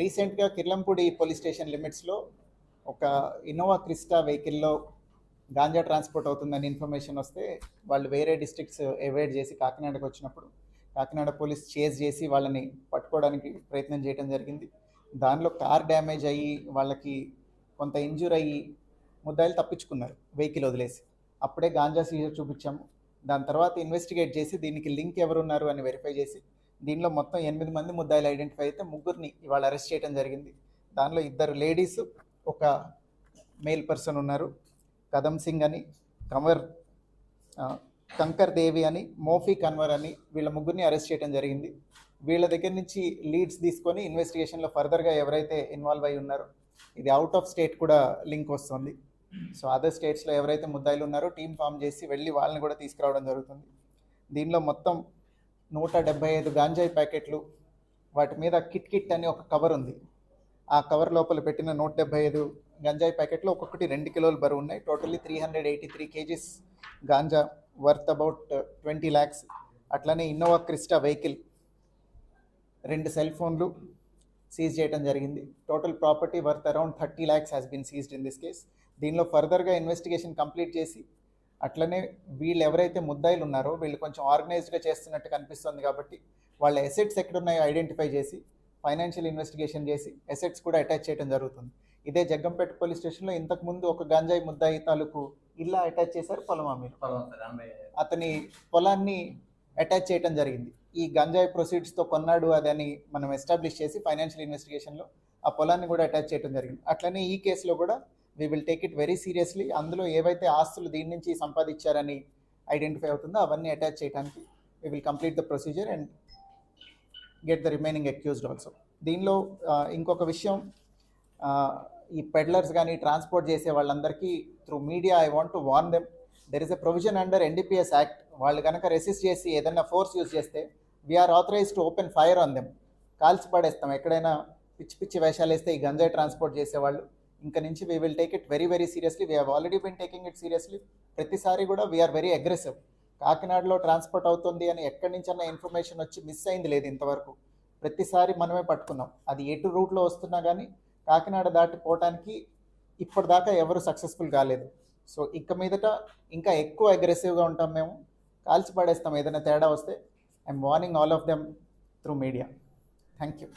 రీసెంట్గా Kirlampudi police station లిమిట్స్లో ఒక ఇన్నోవా క్రిస్టా వెహికల్లో గాంజా ట్రాన్స్పోర్ట్ అవుతుందని ఇన్ఫర్మేషన్ వస్తే వాళ్ళు వేరే డిస్ట్రిక్ట్స్ ఎవాయిడ్ చేసి కాకినాడకు వచ్చినప్పుడు కాకినాడ పోలీస్ చేజ్ చేసి వాళ్ళని పట్టుకోవడానికి ప్రయత్నం చేయడం జరిగింది. దానిలో కార్ డ్యామేజ్ అయ్యి వాళ్ళకి కొంత ఇంజూర్ అయ్యి ముద్దాయిలు తప్పించుకున్నారు వెహికల్ వదిలేసి. అప్పుడే గాంజా సీజర్ చూపించాము. దాని తర్వాత ఇన్వెస్టిగేట్ చేసి దీనికి లింక్ ఎవరున్నారు అని వెరిఫై చేసి దీనిలో మొత్తం 8 మంది ముద్దాయిలు ఐడెంటిఫై అయితే ముగ్గురిని ఇవాళ అరెస్ట్ చేయడం జరిగింది. దానిలో 2 లేడీస్, ఒక మేల్ పర్సన్ ఉన్నారు. కదమ్ సింగ్ అని, కమర్ కంకర్ దేవి అని, మోఫీ కన్వర్ అని, వీళ్ళ ముగ్గురిని అరెస్ట్ చేయడం జరిగింది. వీళ్ళ దగ్గర నుంచి లీడ్స్ తీసుకొని ఇన్వెస్టిగేషన్లో ఫర్దర్గా ఎవరైతే ఇన్వాల్వ్ అయి ఉన్నారో, ఇది అవుట్ ఆఫ్ స్టేట్ కూడా లింక్ వస్తుంది. సో అదర్ స్టేట్స్లో ఎవరైతే ముద్దాయిలు ఉన్నారో టీం ఫామ్ చేసి వెళ్ళి వాళ్ళని కూడా తీసుకురావడం జరుగుతుంది. దీనిలో మొత్తం 175 గాంజాయి ప్యాకెట్లు, వాటి మీద కిట్ కిట్ అని ఒక కవర్ ఉంది. ఆ కవర్ లోపల పెట్టిన 175 గంజాయి ప్యాకెట్లు ఒక్కొక్కటి 2 కిలోలు బరువు ఉన్నాయి. Totally 383 kgs ganja worth about 20 lakhs. అట్లనే ఇన్నోవా క్రిస్టా వెహికల్, 2 సెల్ ఫోన్లు సీజ్ చేయడం జరిగింది. Total property worth around 30 lakhs has been seized in this case. దీనిలో ఫర్దర్గా ఇన్వెస్టిగేషన్ కంప్లీట్ చేసి అట్లనే వీళ్ళు ఎవరైతే ముద్దాయిలు ఉన్నారో వీళ్ళు కొంచెం ఆర్గనైజ్డ్గా చేస్తున్నట్టు కనిపిస్తుంది కాబట్టి వాళ్ళ ఎసెట్స్ ఎక్కడున్నాయో ఐడెంటిఫై చేసి ఫైనాన్షియల్ ఇన్వెస్టిగేషన్ చేసి ఎసెట్స్ కూడా అటాచ్ చేయడం జరుగుతుంది. ఇదే జగ్గంపేట పోలీస్ స్టేషన్లో ఇంతకుముందు ఒక గంజాయి ముద్దాయి తాలూకు ఇల్లా అటాచ్ చేశారు, పొలమా మీరు అతని పొలాన్ని అటాచ్ చేయడం జరిగింది. ఈ గంజాయి ప్రొసీడ్స్తో కొన్నాడు అదని మనం ఎస్టాబ్లిష్ చేసి ఫైనాన్షియల్ ఇన్వెస్టిగేషన్లో ఆ పొలాన్ని కూడా అటాచ్ చేయడం జరిగింది. అట్లనే ఈ కేసులో కూడా we will take it very seriously. అందులో ఏవైతే ఆస్తులు దీని నుంచి సంపాదించారని ఐడెంటిఫై అవుతుందో అవన్నీ అటాచ్ చేయడానికి we will complete the procedure and get the remaining accused also. దీనిలో ఇంకొక విషయం, ఈ పెడ్లర్స్ కానీ ట్రాన్స్పోర్ట్ చేసే వాళ్ళందరికీ through media I want to warn them, there is a provision under NDPS act. వాళ్ళు కనుక రెసిస్ట్ చేసి ఏదైనా ఫోర్స్ యూజ్ చేస్తే we are authorised to open fire on them. కాల్చి పడేస్తాం ఎక్కడైనా పిచ్చి పిచ్చి వేషాలు వేస్తే ఈ గంజాయి ట్రాన్స్పోర్ట్ చేసేవాళ్ళు. ఇంకా నుంచి we will take it very very seriously. We have already been taking it seriously. ప్రతిసారి కూడా వీఆర్ వెరీ అగ్రెసివ్. కాకినాడలో ట్రాన్స్పోర్ట్ అవుతుంది అని ఎక్కడి నుంచన్నా ఇన్ఫర్మేషన్ వచ్చి మిస్ అయింది లేదు ఇంతవరకు. ప్రతిసారి మనమే పట్టుకున్నాం. అది ఎటు రూట్లో వస్తున్నా కానీ కాకినాడ దాటిపోవటానికి ఇప్పటిదాకా ఎవరు సక్సెస్ఫుల్ కాలేదు. సో ఇక మీదట ఇంకా ఎక్కువ అగ్రెసివ్గా ఉంటాం మేము, కాల్చి పడేస్తాం ఏదైనా తేడా వస్తే. I'm warning all of them through media. Thank you.